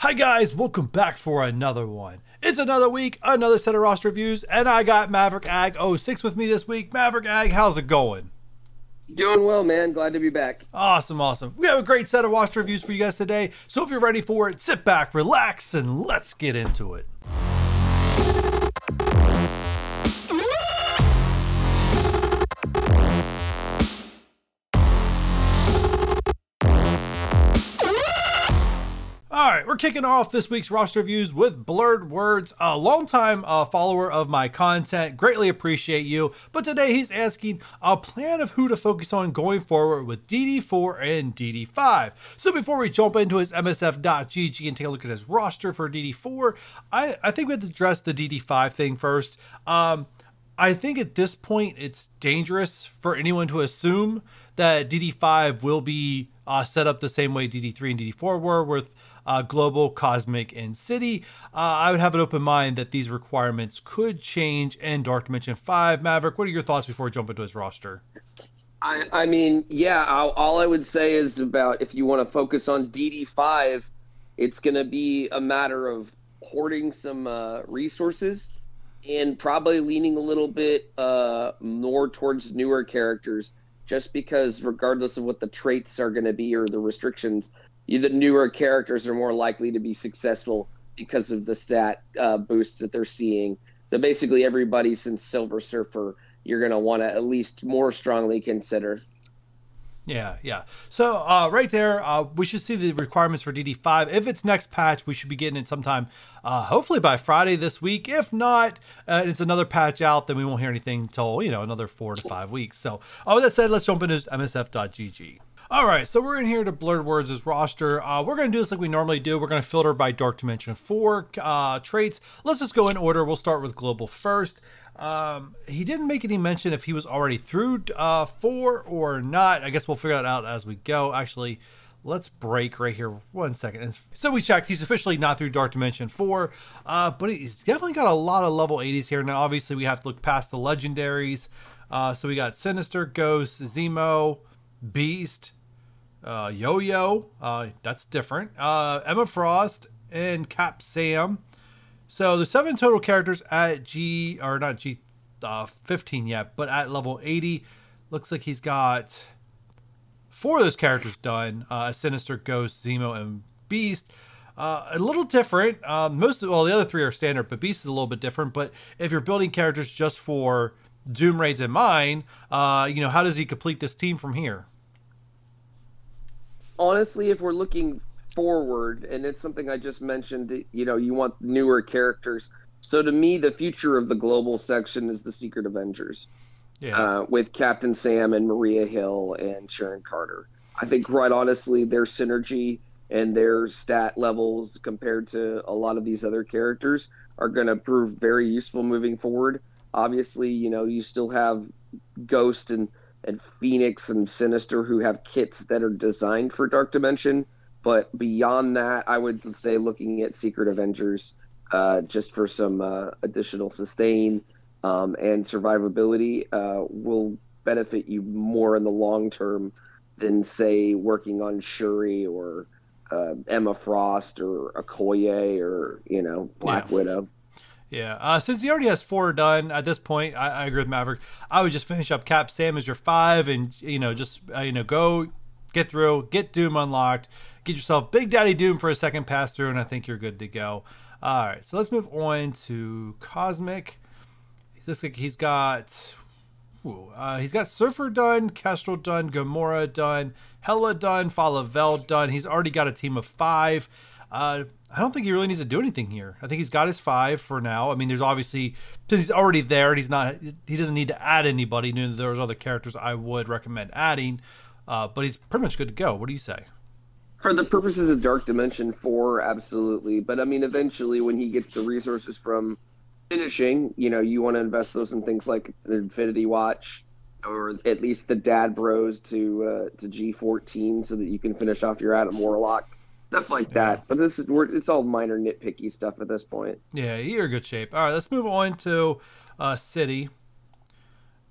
Hi guys, welcome back for another one. It's another week, another set of roster reviews, and I got Maverick Ag 06 with me this week. Maverick Ag, how's it going? Doing well, man. Glad to be back. Awesome. We have a great set of roster reviews for you guys today, so if you're ready for it, sit back, relax, and let's get into it. Alright, we're kicking off this week's roster reviews with Blurred Words, a longtime follower of my content. Greatly appreciate you. But today he's asking a plan of who to focus on going forward with DD4 and DD5. So before we jump into his MSF.gg and take a look at his roster for DD4, I think we have to address the DD5 thing first. I think at this point it's dangerous for anyone to assume that DD5 will be set up the same way DD3 and DD4 were with global, cosmic, and city. I would have an open mind that these requirements could change in Dark Dimension 5. Maverick, what are your thoughts before we jump into his roster? I mean, yeah, all I would say is about if you want to focus on DD5, it's going to be a matter of hoarding some resources and probably leaning a little bit more towards newer characters, just because regardless of what the traits are going to be or the restrictions, the newer characters are more likely to be successful because of the stat boosts that they're seeing. So basically everybody since Silver Surfer, you're going to want to at least more strongly consider. Yeah. So right there, we should see the requirements for DD5. If it's next patch, we should be getting it sometime, hopefully by Friday this week. If not, it's another patch out, then we won't hear anything until, another 4 to 5 weeks. So with that said, let's jump into his MSF.gg. All right, so we're in here to Blurred Words' roster. We're going to do this like we normally do. We're going to filter by Dark Dimension 4 traits. Let's just go in order. We'll start with Global first. He didn't make any mention if he was already through 4 or not. I guess we'll figure that out as we go. Actually, let's break right here 1 second. And so we checked. He's officially not through Dark Dimension 4, but he's definitely got a lot of level 80s here. Now, obviously, we have to look past the legendaries. So we got Sinister, Ghost, Zemo, Beast, Yo-Yo, that's different, Emma Frost, and Cap Sam. So there's 7 total characters at G, or not G 15 yet, but at level 80. Looks like he's got 4 of those characters done, Sinister, Ghost, Zemo, and Beast. A little different. The other 3 are standard, but Beast is a little bit different. But if you're building characters just for Doom Raids in mind, how does he complete this team from here? Honestly, if we're looking forward, and it's something I just mentioned, you want newer characters. So to me, the future of the global section is the Secret Avengers. Yeah. With Captain Sam and Maria Hill and Sharon Carter. I think, quite honestly, their synergy and their stat levels compared to a lot of these other characters are going to prove very useful moving forward. Obviously, you still have Ghost and Phoenix and Sinister who have kits that are designed for Dark Dimension. But beyond that, I would say looking at Secret Avengers just for some additional sustain and survivability will benefit you more in the long term than, say, working on Shuri or Emma Frost or Okoye or, Black Widow. Yeah, since he already has 4 done at this point, I agree with Maverick. I would just finish up Cap Sam as your 5 and, go get through, get Doom unlocked, get yourself Big Daddy Doom for a second pass through, and I think you're good to go. All right, so let's move on to Cosmic. It looks like he's got Surfer done, Kestrel done, Gamora done, Hela done, Falavel done. He's already got a team of 5. I don't think he really needs to do anything here. I think he's got his 5 for now. I mean, there's obviously, because he's already there, he doesn't need to add anybody. There's other characters I would recommend adding, but he's pretty much good to go. What do you say? For the purposes of Dark Dimension 4, absolutely. But I mean, eventually when he gets the resources from finishing, you want to invest those in things like the Infinity Watch, or at least the Dad Bros to G14 so that you can finish off your Adam Warlock. Stuff like that. But it's all minor nitpicky stuff at this point. Yeah, you're in good shape. All right, let's move on to City.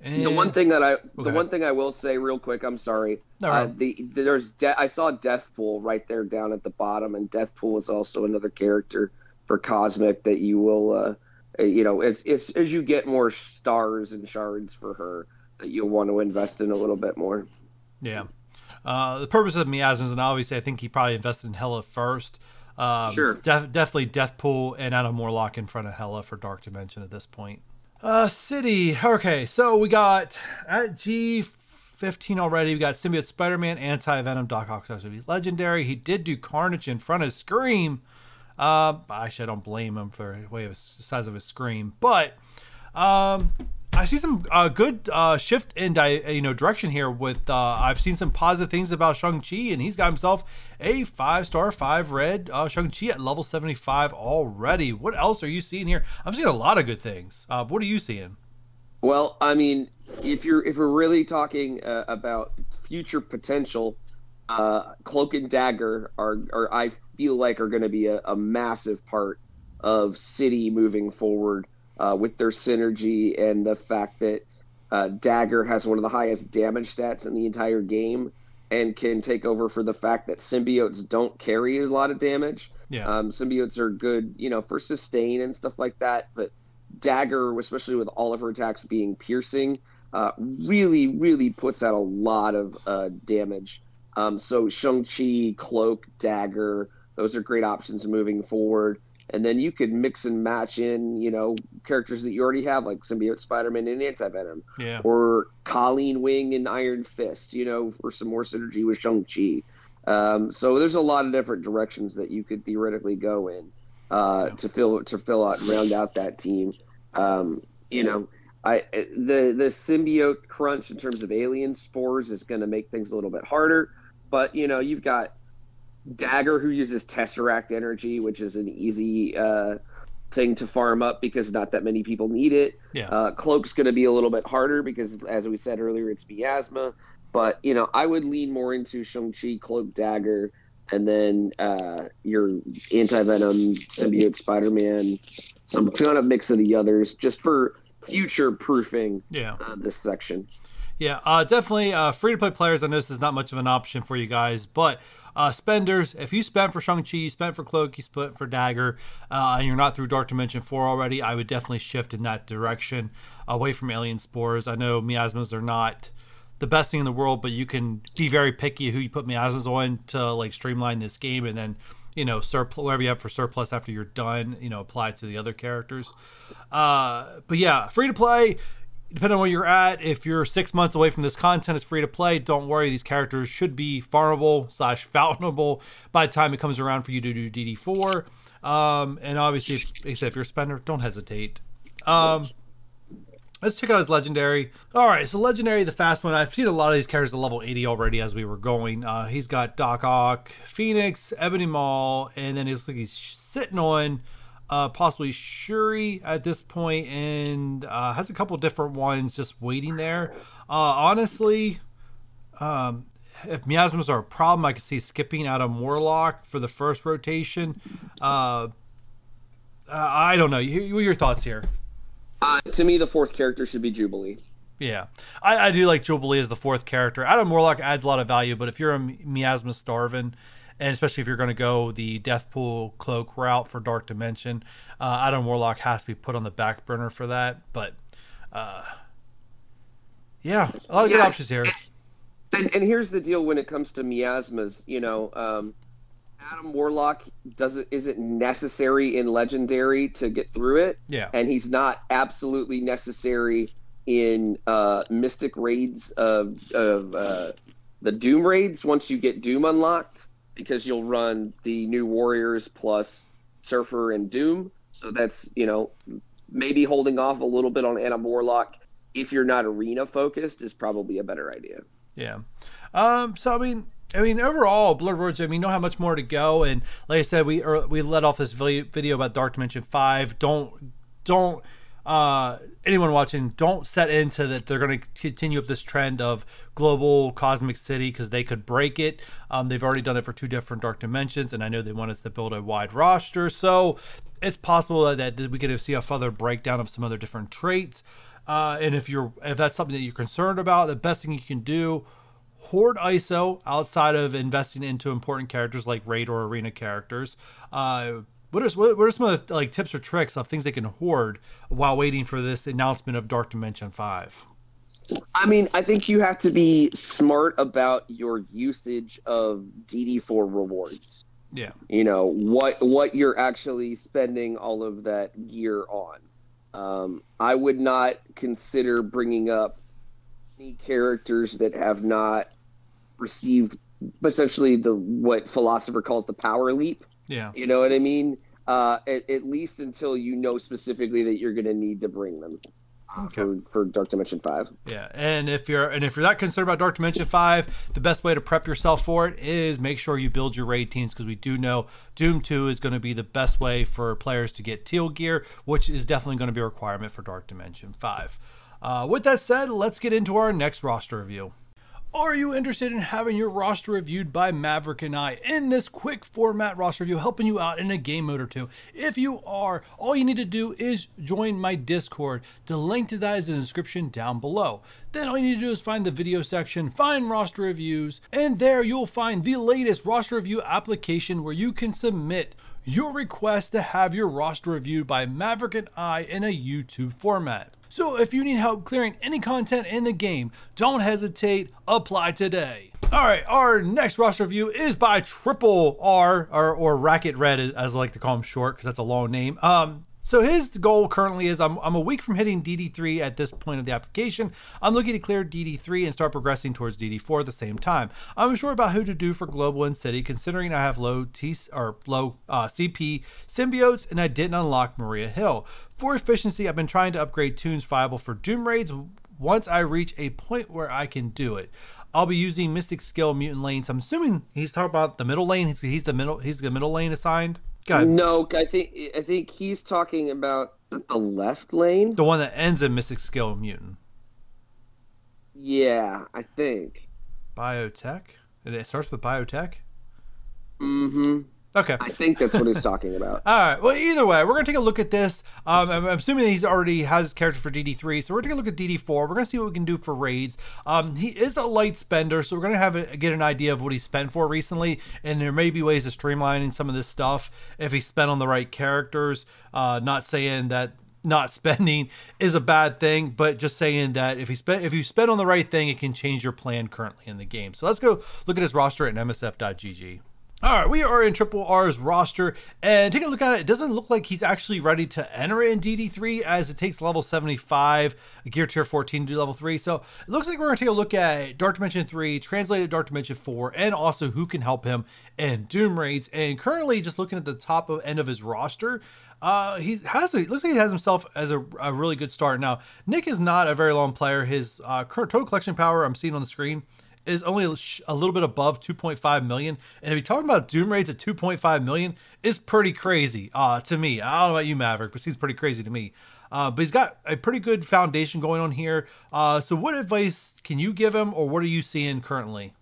The one thing that the one thing I will say real quick, I'm sorry. I saw Deathpool right there down at the bottom, and Deathpool is also another character for Cosmic that you will, it's as you get more stars and shards for her that you'll want to invest in a little bit more. Yeah. The purpose of Miasmas, and obviously I think he probably invested in Hela first. Sure. Definitely Deathpool and Adam Warlock in front of Hela for Dark Dimension at this point. City. Okay, so we got at G15 already. We got Symbiote Spider-Man, Anti-Venom, Doc Ock, Legendary. He did do Carnage in front of Scream. Actually, I don't blame him for the size of his Scream, but I see some good shift in direction here. With I've seen some positive things about Shang-Chi, and he's got himself a 5-star 5-red Shang-Chi at level 75 already. What else are you seeing here? I'm seeing a lot of good things. What are you seeing? Well, I mean, if we're really talking about future potential, Cloak and Dagger are I feel like are going to be a massive part of City moving forward. With their synergy and the fact that Dagger has one of the highest damage stats in the entire game and can take over for the fact that symbiotes don't carry a lot of damage. Yeah. Symbiotes are good, for sustain and stuff like that, but Dagger, especially with all of her attacks being piercing, really, really puts out a lot of damage. So Shang-Chi, Cloak, Dagger, those are great options moving forward. And then you could mix and match in, characters that you already have, like Symbiote Spider-Man and Anti-Venom. Yeah. Or Colleen Wing and Iron Fist, for some more synergy with Shang-Chi. So there's a lot of different directions that you could theoretically go in to fill out and round out that team. The symbiote crunch in terms of alien spores is going to make things a little bit harder. But, you've got Dagger, who uses Tesseract energy, which is an easy thing to farm up because not that many people need it. Yeah. Cloak's going to be a little bit harder because, as we said earlier, it's miasma. But, I would lean more into Shang-Chi, Cloak, Dagger, and then your Anti-Venom, Symbiote Spider-Man, some kind of mix of the others, just for future-proofing this section. Yeah, definitely. Free-to-play players, I know this is not much of an option for you guys, but spenders, if you spent for Shang-Chi, you spent for Cloak, you spent for Dagger, and you're not through Dark Dimension 4 already, I would definitely shift in that direction, away from Alien Spores. I know miasmas are not the best thing in the world, but you can be very picky who you put miasmas on to streamline this game, and then whatever you have for surplus after you're done, apply it to the other characters. But yeah, free to play. Depending on where you're at, if you're 6 months away from this content, it's free to play. Don't worry, these characters should be farmable / fountainable by the time it comes around for you to do DD4. And obviously, if you're a spender, don't hesitate. Let's check out his legendary. All right, so legendary, the fast one. I've seen a lot of these characters at level 80 already as we were going. He's got Doc Ock, Phoenix, Ebony Maw, and then he's sitting on possibly Shuri at this point, and has a couple different ones just waiting there. Honestly, if miasmas are a problem, I could see skipping out of Warlock for the first rotation. I don't know. What are your thoughts here? To me, the fourth character should be Jubilee. Yeah, I do like Jubilee as the fourth character. Adam Warlock adds a lot of value, but if you're a miasma starving, and especially if you're going to go the Deathpool Cloak route for Dark Dimension, Adam Warlock has to be put on the back burner for that. But yeah, a lot of good options here. And here's the deal when it comes to miasmas. Adam Warlock isn't necessary in Legendary to get through it. Yeah, and he's not absolutely necessary in Mystic raids of the Doom raids once you get Doom unlocked, because you'll run the new Warriors plus Surfer and Doom. So that's, maybe holding off a little bit on Adam Warlock if you're not arena focused is probably a better idea. Yeah. So I mean, overall, Blurred Words, we know how much more to go. And like I said, we let off this video about Dark Dimension 5. Don't anyone watching, don't set into that they're going to continue up this trend of global cosmic city, because they could break it. They've already done it for 2 different Dark Dimensions, and I know they want us to build a wide roster. So it's possible that we could see a further breakdown of some other different traits. And if that's something that you're concerned about, the best thing you can do, hoard ISO outside of investing into important characters like raid or arena characters. What are some of the like tips or tricks of things they can hoard while waiting for this announcement of Dark Dimension 5? I mean, I think you have to be smart about your usage of DD4 rewards. Yeah. You know, what you're actually spending all of that gear on. I would not consider bringing up any characters that have not received essentially what Philosopher calls the power leap. Yeah. You know what I mean? At least until you know specifically that you're going to need to bring them. For Dark Dimension 5. Yeah, and if you're that concerned about Dark Dimension 5, the best way to prep yourself for it is make sure you build your raid teams, because we do know Doom 2 is going to be the best way for players to get teal gear, which is definitely going to be a requirement for Dark Dimension 5. With that said, let's get into our next roster review. Are you interested in having your roster reviewed by Maverick and I in this quick format roster review, helping you out in a game mode or two? If you are, all you need to do is join my Discord. The link to that is in the description down below. Then all you need to do is find the video section, find roster reviews, and there you'll find the latest roster review application where you can submit your request to have your roster reviewed by Maverick and I in a YouTube format. So if you need help clearing any content in the game, don't hesitate, apply today. All right, our next roster review is by Triple R, or Racket Red, as I like to call him short, because that's a long name. So his goal currently is, I'm a week from hitting DD3 at this point of the application. I'm looking to clear DD3 and start progressing towards DD4 at the same time. I'm unsure about who to do for Global and City, considering I have low CP symbiotes and I didn't unlock Maria Hill. For efficiency, I've been trying to upgrade tunes viable for Doom raids once I reach a point where I can do it. I'll be using Mystic Skill Mutant lanes. I'm assuming he's talking about the middle lane. He's the middle lane assigned. No, I think he's talking about the left lane. The one that ends in Mystic Skill Mutant. Yeah, I think. Biotech? It starts with biotech? Mm-hmm. Okay. I think that's what he's talking about. All right. Well, either way, we're going to take a look at this. I'm assuming he's already has his character for DD3, so we're going to take a look at DD4. We're going to see what we can do for raids. He is a light spender, so we're going to get an idea of what he spent for recently, and there may be ways of streamlining some of this stuff if he spent on the right characters. Not saying that not spending is a bad thing, but just saying that if you spend on the right thing, it can change your plan currently in the game. So let's go look at his roster at msf.gg. All right, we are in Triple R's roster, and take a look at it. It doesn't look like he's actually ready to enter it in DD3, as it takes level 75, gear tier 14 to do level 3. So it looks like we're going to take a look at Dark Dimension 3, translated Dark Dimension 4, and also who can help him in Doom raids. And currently, just looking at the top end of his roster, it looks like he has himself as a really good start. Now, Nick is not a very long player. His current total collection power I'm seeing on the screen is only a little bit above 2.5 million. And if you're talking about Doom raids at 2.5 million, is pretty crazy to me. I don't know about you, Maverick, but seems pretty crazy to me. But he's got a pretty good foundation going on here. So what advice can you give him, or what are you seeing currently?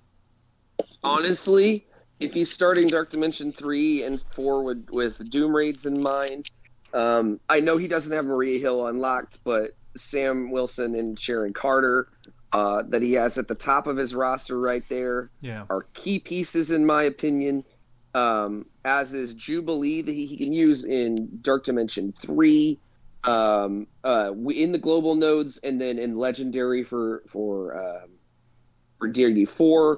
Honestly, if he's starting Dark Dimension 3 and 4 with Doom raids in mind, I know he doesn't have Maria Hill unlocked, but Sam Wilson and Sharon Carter that he has at the top of his roster right there are key pieces, in my opinion, as is Jubilee that he can use in Dark Dimension 3, in the global nodes, and then in Legendary for DD4.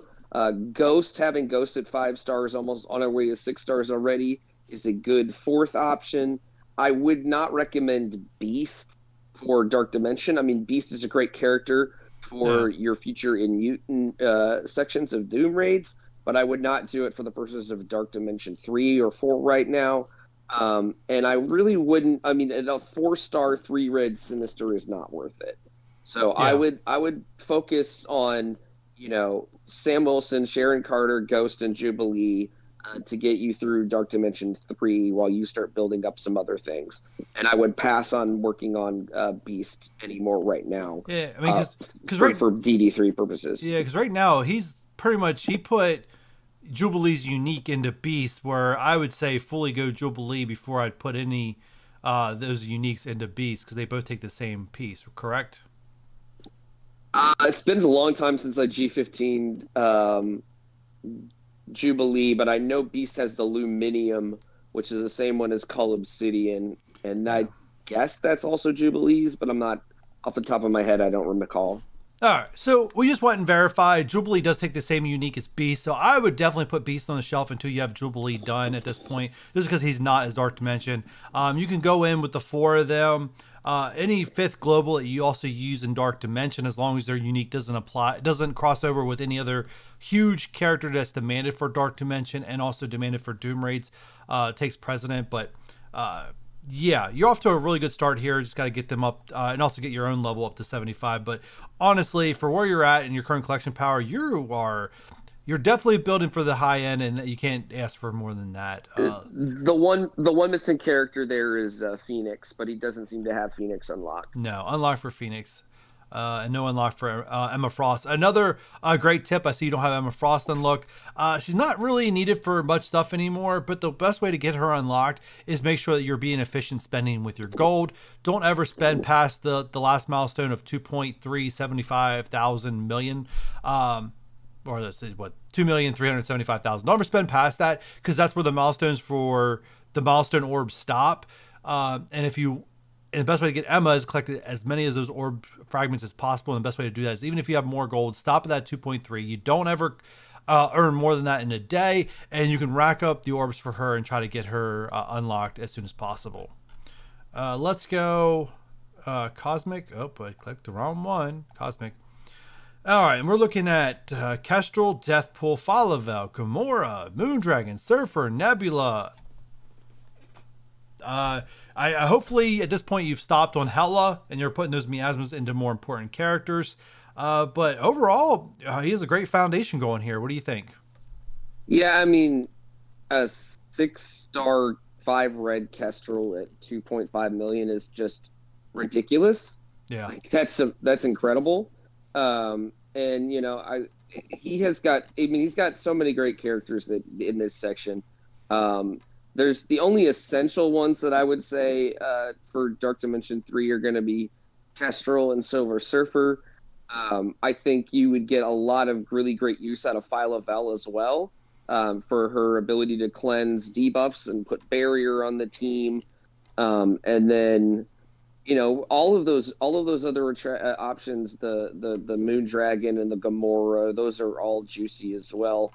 Ghost, having Ghost at 5 stars, almost on our way to 6 stars already, is a good 4th option. I would not recommend Beast for Dark Dimension. I mean, Beast is a great character for your future in mutant sections of Doom raids, but I would not do it for the purposes of Dark Dimension 3 or 4 right now. And I really wouldn't. I mean, a 4-star 3-red Sinister is not worth it. So I would focus on, Sam Wilson, Sharon Carter, Ghost, and Jubilee to get you through Dark Dimension 3 while you start building up some other things. And I would pass on working on Beast anymore right now. Yeah, I mean, for DD3 purposes. Yeah, because right now he's pretty much, he put Jubilee's unique into Beast, where I would say fully go Jubilee before I'd put any those uniques into beasts because they both take the same piece, correct? It's been a long time since I G15 Jubilee, but I know Beast has the Luminium, which is the same one as Cull Obsidian, and I guess that's also Jubilee's, but I'm not off the top of my head. I don't recall. All right, so we just went and verified. Jubilee does take the same unique as Beast, so I would definitely put Beast on the shelf until you have Jubilee done at this point, just because he's not as Dark Dimension. You can go in with the 4 of them. Any 5th global that you also use in Dark Dimension, as long as their unique doesn't cross over with any other huge character that's demanded for Dark Dimension and also demanded for Doom Raids, takes precedent. But yeah, you're off to a really good start here. Just got to get them up and also get your own level up to 75. But honestly, for where you're at in your current collection power, you're definitely building for the high end, and you can't ask for more than that. The one missing character there is Phoenix, but he doesn't seem to have Phoenix unlocked. No, unlocked for Phoenix. And no unlock for Emma Frost. Another great tip, I see you don't have Emma Frost unlocked. She's not really needed for much stuff anymore, but the best way to get her unlocked is make sure that you're being efficient spending with your gold. Don't ever spend past the last milestone of 2.375 thousand million. Or let's say, what, 2,375,000. Don't ever spend past that, because that's where the milestones for the milestone orbs stop. And the best way to get Emma is collect as many of those orb fragments as possible. And the best way to do that is, even if you have more gold, stop at that 2.3. You don't ever earn more than that in a day, and you can rack up the orbs for her and try to get her unlocked as soon as possible. Let's go Cosmic. Oh, I clicked the wrong one. Cosmic. All right, and we're looking at Kestrel, Deathpool, Falavel, Gamora, Moondragon, Surfer, Nebula. I hopefully at this point you've stopped on Hela and you're putting those miasmas into more important characters. But overall, he has a great foundation going here. What do you think? Yeah, I mean, a 6-star 5 red Kestrel at 2.5 million is just ridiculous. Yeah, like, that's incredible. And you know, he's got so many great characters that in this section. There's the only essential ones that I would say for Dark Dimension 3 are going to be Kestrel and Silver Surfer. I think you would get a lot of really great use out of Phyla-Vell as well, for her ability to cleanse debuffs and put barrier on the team. And then, you know, all of those other options, the Moondragon and the Gamora, those are all juicy as well.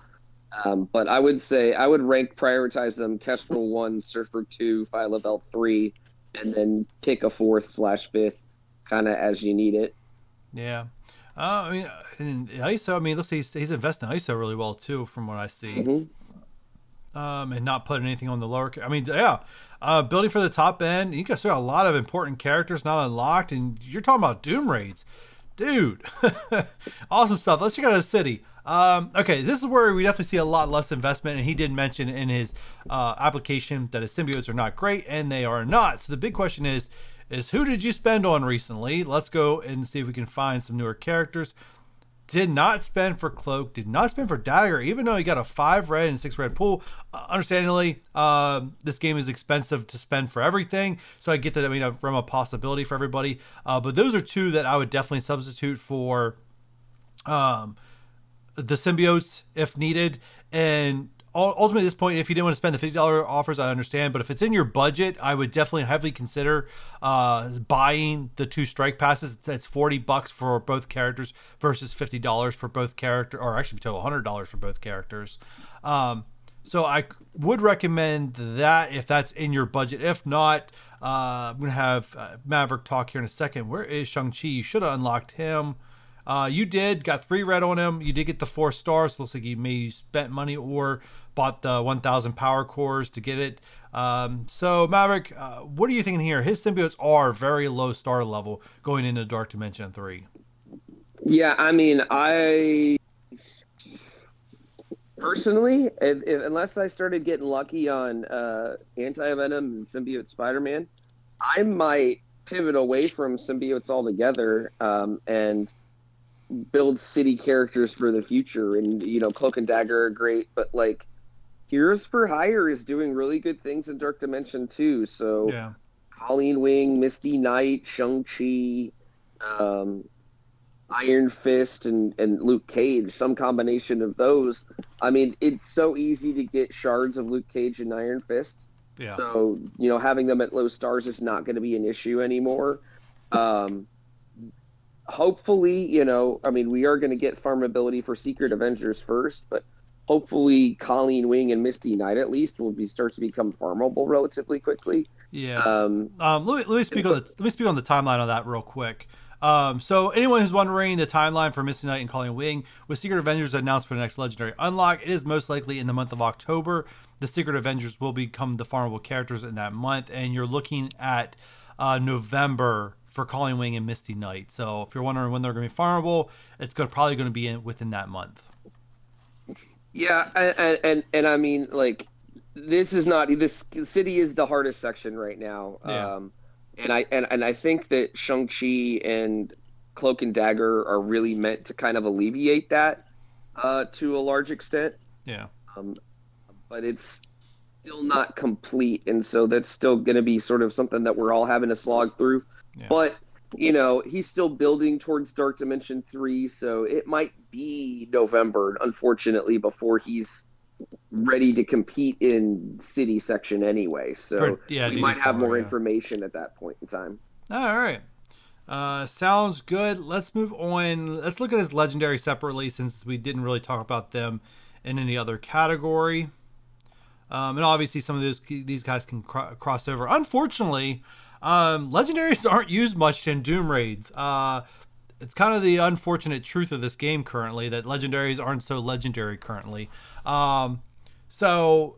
But I would say I would prioritize them: Kestrel 1, Surfer 2, Phyla-Vell 3, and then pick a 4th/5th kind of as you need it. Yeah. I mean, in ISO, I mean, looks like he's investing in ISO really well too, from what I see. Mm-hmm. And not putting anything on the lower. I mean, yeah. Building for the top end, you guys got a lot of important characters not unlocked, and you're talking about Doom Raids, dude. Awesome stuff. Let's check out the city. Okay, this is where we definitely see a lot less investment, and he did mention in his application that his symbiotes are not great, and they are not. So the big question is who did you spend on recently? Let's go and see if we can find some newer characters. Did not spend for Cloak, did not spend for Dagger, even though he got a 5 red and 6 red pool. Understandably, this game is expensive to spend for everything, so I get that. I mean, from a possibility for everybody, but those are 2 that I would definitely substitute for the symbiotes if needed. And ultimately at this point, if you didn't want to spend the $50 offers, I understand, but if it's in your budget, I would definitely heavily consider buying the 2 strike passes. That's $40 for both characters versus $50 for both characters, or actually total $100 for both characters. So I would recommend that if that's in your budget. If not, I'm gonna have Maverick talk here in a second. Where is Shang-Chi? You should have unlocked him. You got 3 red on him. You did get the 4 stars. Looks like you maybe spent money or bought the 1,000 power cores to get it. So Maverick, what are you thinking here? His symbiotes are very low star level going into Dark Dimension 3. Yeah, I mean, I personally, unless I started getting lucky on Anti-Venom and Symbiote Spider-Man, I might pivot away from symbiotes altogether and build city characters for the future. And, you know, Cloak and Dagger are great, but like Heroes for Hire is doing really good things in Dark Dimension too. So yeah, Colleen Wing, Misty Knight, Shang-Chi, Iron Fist, and Luke Cage, some combination of those. I mean, it's so easy to get shards of Luke Cage and Iron Fist. Yeah. So, having them at low stars is not going to be an issue anymore. Hopefully, I mean, we are going to get farmability for Secret Avengers first, but hopefully Colleen Wing and Misty Knight at least will start to become farmable relatively quickly. Yeah. Let me speak on the timeline on that real quick. So anyone who's wondering the timeline for Misty Knight and Colleen Wing, with Secret Avengers announced for the next Legendary Unlock, it is most likely in the month of October. The Secret Avengers will become the farmable characters in that month, and you're looking at November for Colleen Wing and Misty Knight. So if you're wondering when they're going to be farmable, it's probably going to be within that month. Yeah, and I mean, like, this city is the hardest section right now. Yeah. And I think that Shang-Chi and Cloak and Dagger are really meant to kind of alleviate that to a large extent. Yeah. But it's still not complete, and so that's still going to be sort of something that we're all having to slog through. Yeah. But, he's still building towards Dark Dimension 3, so it might be November, unfortunately, before he's ready to compete in city section anyway. So we might have more information at that point in time. All right. Sounds good. Let's move on. Let's look at his legendary separately, since we didn't really talk about them in any other category. And obviously some of these guys can cross over. Unfortunately, legendaries aren't used much in Doom raids. It's kind of the unfortunate truth of this game currently, that legendaries aren't so legendary currently. So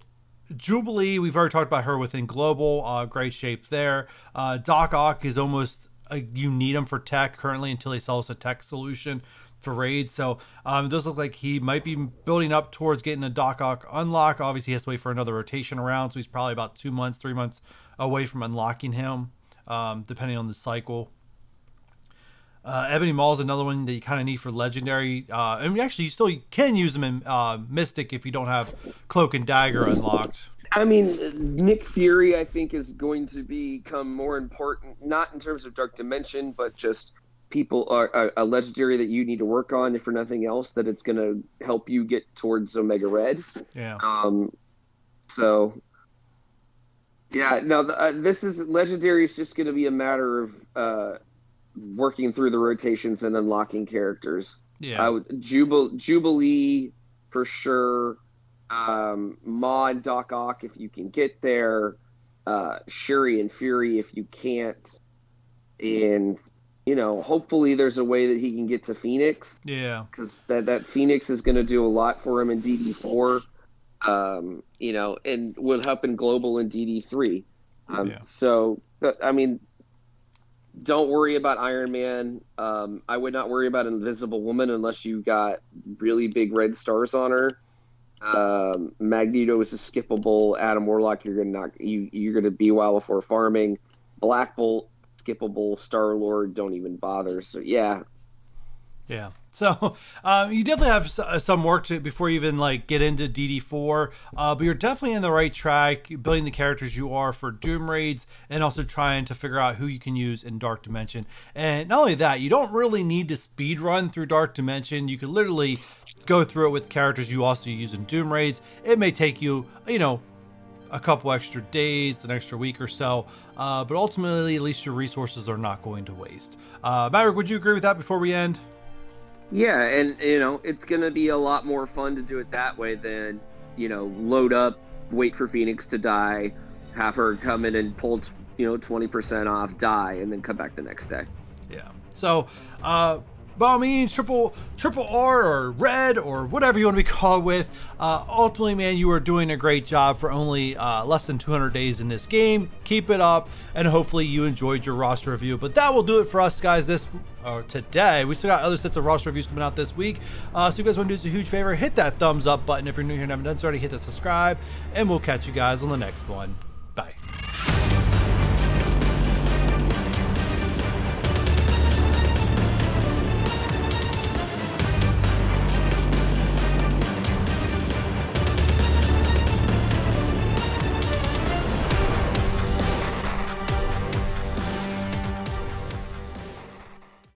Jubilee, we've already talked about her within global, great shape there. Doc Ock is almost you need him for tech currently until they sell us a tech solution for raids. So it does look like he might be building up towards getting a Doc Ock unlock. Obviously he has to wait for another rotation around, so he's probably about 2 months, 3 months away from unlocking him, depending on the cycle. Ebony Maw is another one that you kind of need for legendary. And actually, you can use them in Mystic if you don't have Cloak and Dagger unlocked. I mean, Nick Fury, I think, is going to become more important, not in terms of Dark Dimension, but just people are a legendary that you need to work on, if for nothing else, that it's going to help you get towards Omega Red. Yeah. So, yeah, no, this is legendary is just going to be a matter of working through the rotations and unlocking characters. Yeah. Jubilee for sure. Maw and Doc Ock if you can get there. Shuri and Fury if you can't. And hopefully there's a way that he can get to Phoenix. Yeah. Because that Phoenix is going to do a lot for him in DD4. And will help in global in DD3. So I mean, don't worry about Iron Man. I would not worry about Invisible Woman unless you got really big red stars on her. Magneto is a skippable. Adam Warlock, you're gonna be while before farming. Black Bolt, skippable. Star-Lord, don't even bother. So yeah. So you definitely have some work to before you even get into DD4, but you're definitely in the right track, building the characters you are for Doom raids, and also trying to figure out who you can use in Dark Dimension. And not only that, you don't really need to speed run through Dark Dimension. You could literally go through it with characters you also use in Doom raids. It may take you, a couple extra days, an extra week or so, but ultimately, at least your resources are not going to waste. Maverick, would you agree with that before we end? Yeah, and it's gonna be a lot more fun to do it that way than load up, wait for Phoenix to die, have her come in and pull 20% off, die, and then come back the next day. Yeah. So by all means, triple R or red or whatever you want to be called with. Ultimately, man, you are doing a great job for only less than 200 days in this game. Keep it up, and hopefully you enjoyed your roster review. But that will do it for us, guys, today. We still got other sets of roster reviews coming out this week. So if you guys want to do us a huge favor, hit that thumbs up button. If you're new here and haven't done so already, hit the subscribe, and we'll catch you guys on the next one.